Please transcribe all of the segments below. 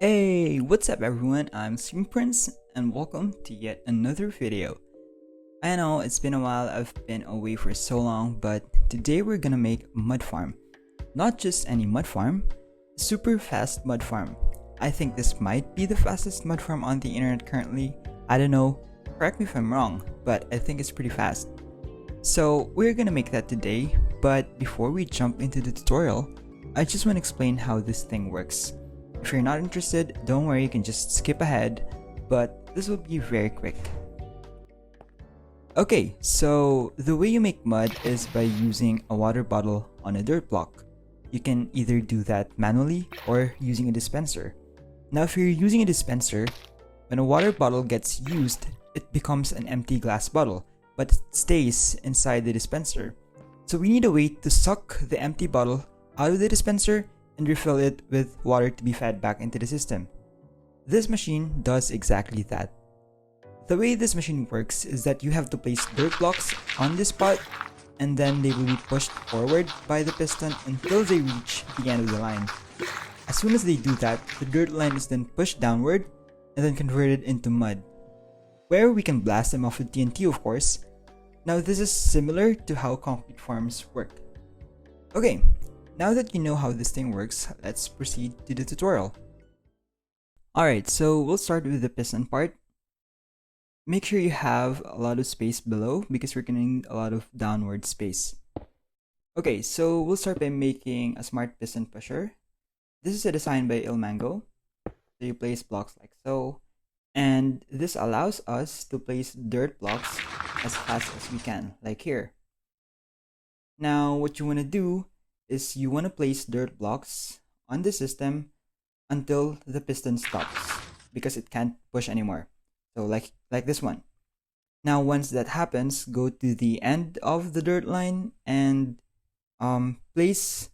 Hey, what's up everyone? I'm Screen Prince and welcome to yet another video. I know it's been a while, I've been away for so long, but today we're gonna make a mud farm. Not just any mud farm, a super fast mud farm. I think this might be the fastest mud farm on the internet currently. I don't know, correct me if I'm wrong, but I think it's pretty fast. So we're gonna make that today, but before we jump into the tutorial, I just want to explain how this thing works. If you're not interested, don't worry, you can just skip ahead, but this will be very quick. Okay, so the way you make mud is by using a water bottle on a dirt block. You can either do that manually or using a dispenser. Now if you're using a dispenser, when a water bottle gets used, it becomes an empty glass bottle, but it stays inside the dispenser. So we need a way to suck the empty bottle out of the dispenser and refill it with water to be fed back into the system. This machine does exactly that. The way this machine works is that you have to place dirt blocks on this spot and then they will be pushed forward by the piston until they reach the end of the line. As soon as they do that, the dirt line is then pushed downward and then converted into mud, where we can blast them off with TNT, of course. Now this is similar to how concrete farms work. Okay, now that you know how this thing works, let's proceed to the tutorial. Alright, so we'll start with the piston part. Make sure you have a lot of space below because we're gonna need a lot of downward space. Okay, so we'll start by making a smart piston pusher. This is a design by Ilmango. So you place blocks like so, and this allows us to place dirt blocks as fast as we can, like here. Now what you want to do is you want to place dirt blocks on the system until the piston stops because it can't push anymore. So like this one. Now once that happens, go to the end of the dirt line and place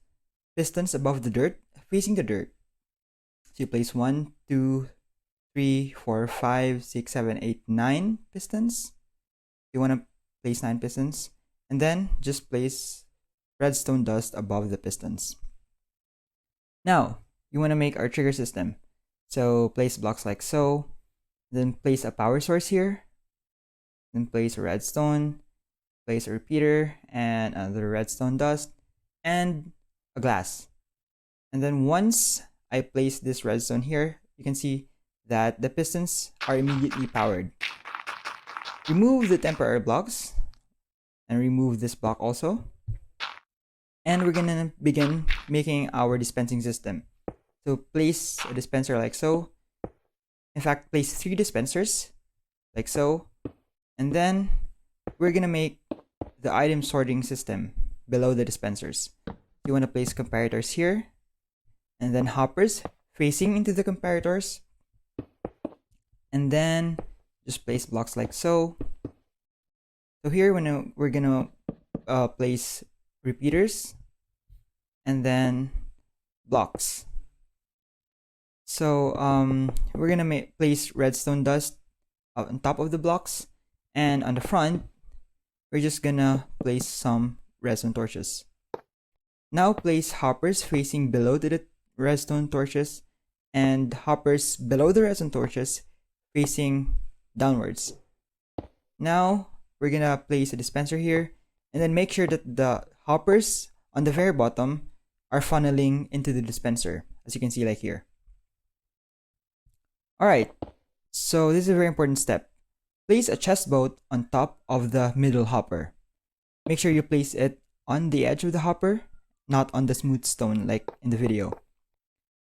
pistons above the dirt facing the dirt. So you place 1, 2, 3, 4, 5, 6, 7, 8, 9 pistons. You want to place 9 pistons and then just place redstone dust above the pistons. Now, you want to make our trigger system. So place blocks like so, then place a power source here, then place a redstone, place a repeater and another redstone dust, and a glass. And then once I place this redstone here, you can see that the pistons are immediately powered. Remove the temporary blocks and remove this block also. And we're gonna begin making our dispensing system. So place a dispenser like so. In fact, place 3 dispensers like so. And then we're gonna make the item sorting system below the dispensers. You wanna place comparators here and then hoppers facing into the comparators. And then just place blocks like so. So here we're gonna place repeaters and then blocks. So we're gonna place redstone dust on top of the blocks, and on the front we're just gonna place some redstone torches. Now place hoppers facing below the redstone torches and hoppers below the redstone torches facing downwards. Now we're gonna place a dispenser here and then make sure that the hoppers on the very bottom are funneling into the dispenser, as you can see like here. Alright, so this is a very important step. Place a chest boat on top of the middle hopper. Make sure you place it on the edge of the hopper, not on the smooth stone like in the video.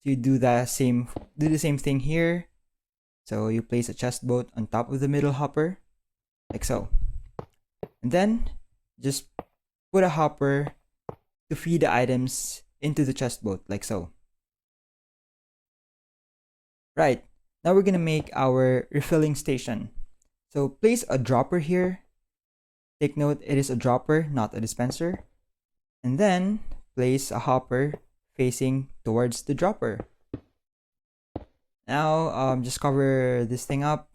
So you do the same thing here. So you place a chest boat on top of the middle hopper, like so. And then just put a hopper to feed the items into the chest boat, like so. Right, now we're gonna make our refilling station. So place a dropper here. Take note, it is a dropper, not a dispenser. And then place a hopper facing towards the dropper. Now just cover this thing up.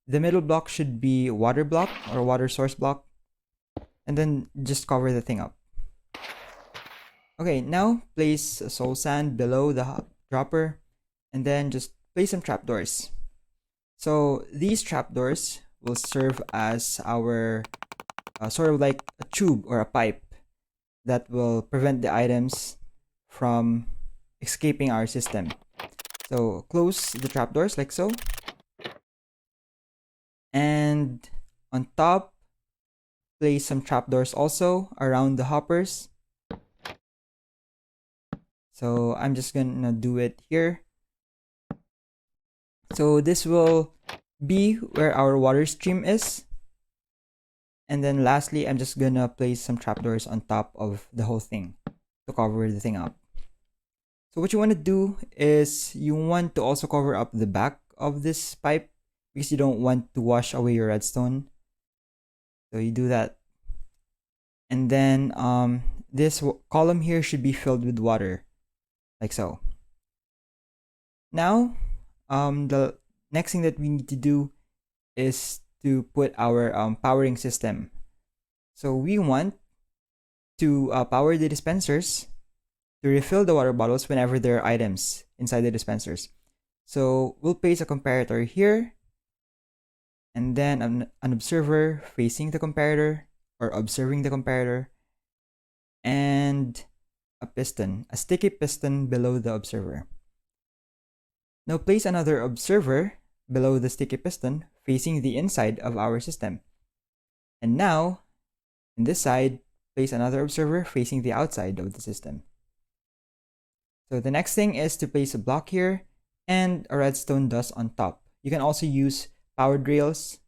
The middle block should be water block or water source block. And then just cover the thing up. Okay, now place soul sand below the dropper and then just place some trapdoors. So these trapdoors will serve as our sort of like a tube or a pipe that will prevent the items from escaping our system. So close the trapdoors like so. And on top, place some trapdoors also around the hoppers. So I'm just gonna do it here. So this will be where our water stream is. And then lastly, I'm just gonna place some trapdoors on top of the whole thing to cover the thing up. So what you want to do is you want to also cover up the back of this pipe because you don't want to wash away your redstone. So you do that. And then this column here should be filled with water, like so. Now, the next thing that we need to do is to put our powering system. So we want to power the dispensers to refill the water bottles whenever there are items inside the dispensers. So we'll place a comparator here, and then an observer facing the comparator or observing the comparator, and a piston, a sticky piston below the observer. Now place another observer below the sticky piston facing the inside of our system. And now, in this side, place another observer facing the outside of the system. So the next thing is to place a block here and a redstone dust on top. You can also use powered rails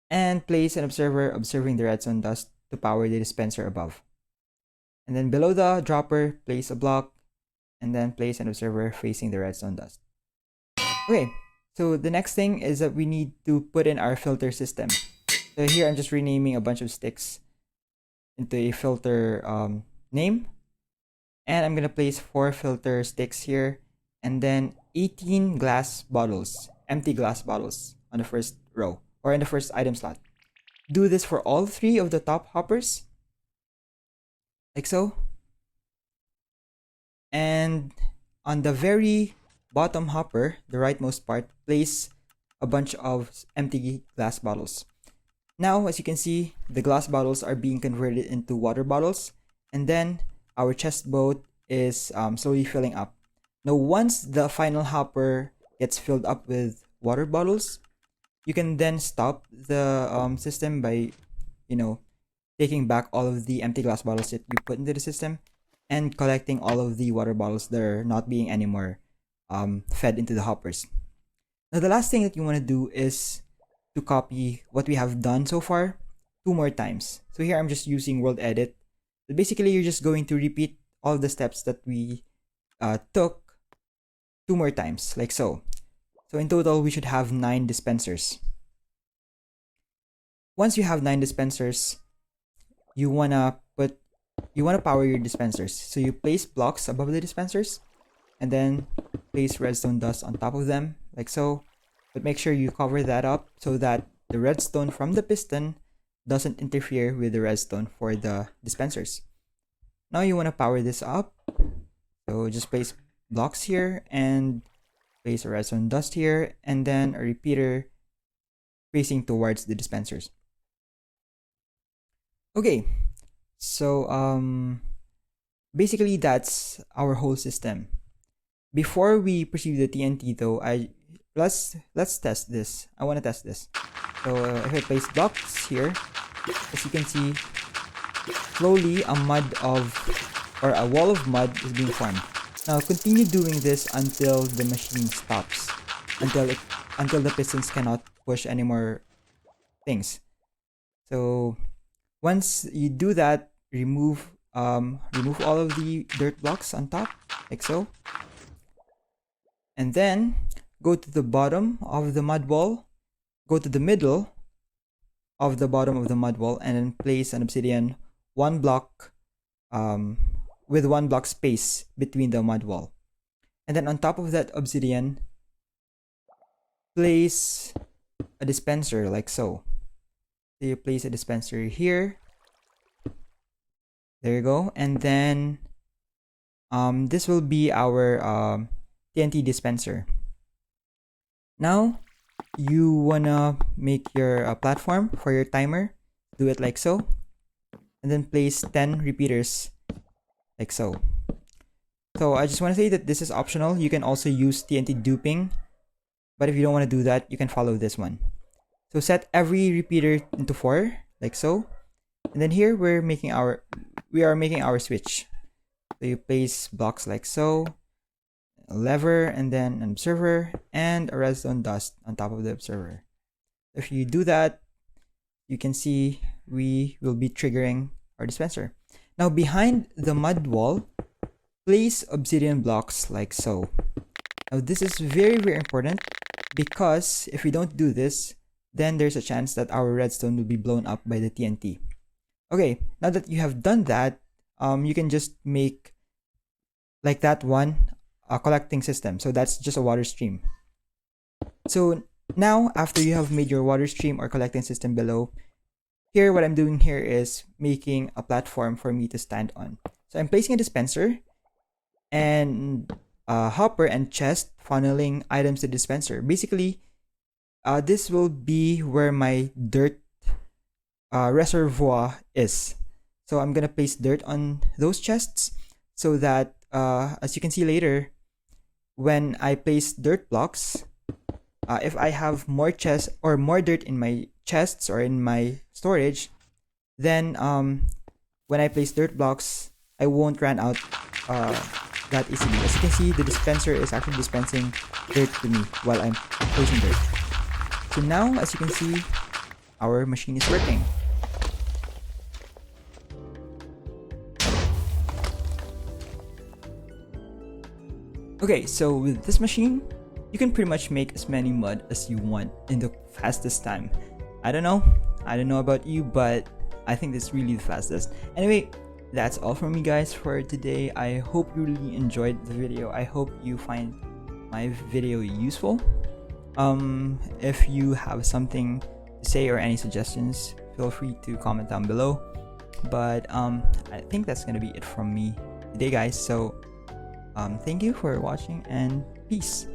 and place an observer observing the redstone dust to power the dispenser above. And then below the dropper, place a block and then place an observer facing the redstone dust. Okay, so the next thing is that we need to put in our filter system. So here I'm just renaming a bunch of sticks into a filter name. And I'm going to place 4 filter sticks here and then 18 glass bottles, empty glass bottles on the first row or in the first item slot. Do this for all 3 of the top hoppers, like so. And on the very bottom hopper, the rightmost part, place a bunch of empty glass bottles. Now, as you can see, the glass bottles are being converted into water bottles, and then our chest boat is slowly filling up. Now, once the final hopper gets filled up with water bottles, you can then stop the system by, taking back all of the empty glass bottles that you put into the system and collecting all of the water bottles that are not being anymore fed into the hoppers. Now, the last thing that you want to do is to copy what we have done so far 2 more times. So here I'm just using world edit. But basically, you're just going to repeat all the steps that we took 2 more times, like so. So in total, we should have 9 dispensers. Once you have 9 dispensers, you wanna power your dispensers. So you place blocks above the dispensers, and then place redstone dust on top of them, like so. But make sure you cover that up so that the redstone from the piston doesn't interfere with the redstone for the dispensers. Now you want to power this up. So just place blocks here and place a redstone dust here, and then a repeater facing towards the dispensers. Okay, so basically that's our whole system. Before we proceed with the TNT though, let's test this. I want to test this. So if I place blocks here, as you can see, slowly a wall of mud is being formed. Now continue doing this until the machine stops, until the pistons cannot push any more things. So once you do that, remove all of the dirt blocks on top, like so. And then go to the bottom of the mud wall, go to the middle of the bottom of the mud wall, and then place an obsidian 1 block with 1 block space between the mud wall. And then on top of that obsidian, place a dispenser like so. So you place a dispenser here. There you go. And then this will be our Tnt Dispenser. Now, you wanna make your platform for your timer. Do it like so. And then place 10 repeaters like so. So I just want to say that this is optional. You can also use Tnt duping, but if you don't want to do that, you can follow this one. So set every repeater into 4 like so. And then here we are making our switch. So you place blocks like so, a lever, and then an observer and a redstone dust on top of the observer. If you do that, you can see we will be triggering our dispenser. Now behind the mud wall, place obsidian blocks like so. Now this is very, very important because if we don't do this, then there's a chance that our redstone will be blown up by the TNT. Okay, now that you have done that, you can just make like that one a collecting system. So that's just a water stream. So now after you have made your water stream or collecting system below, here what I'm doing here is making a platform for me to stand on. So I'm placing a dispenser and a hopper and chest funneling items to the dispenser. Basically, this will be where my dirt reservoir is. So I'm gonna place dirt on those chests so that as you can see later, when I place dirt blocks, if I have more chests or more dirt in my chests or in my storage, then when I place dirt blocks, I won't run out that easily. As you can see, the dispenser is actually dispensing dirt to me while I'm placing dirt. So now, as you can see, our machine is working. Okay, so with this machine, you can pretty much make as many mud as you want in the fastest time. I don't know about you, but I think this is really the fastest. Anyway, that's all from me guys for today. I hope you really enjoyed the video. I hope you find my video useful. If you have something to say or any suggestions, feel free to comment down below. But I think that's gonna be it from me today guys. So thank you for watching and peace.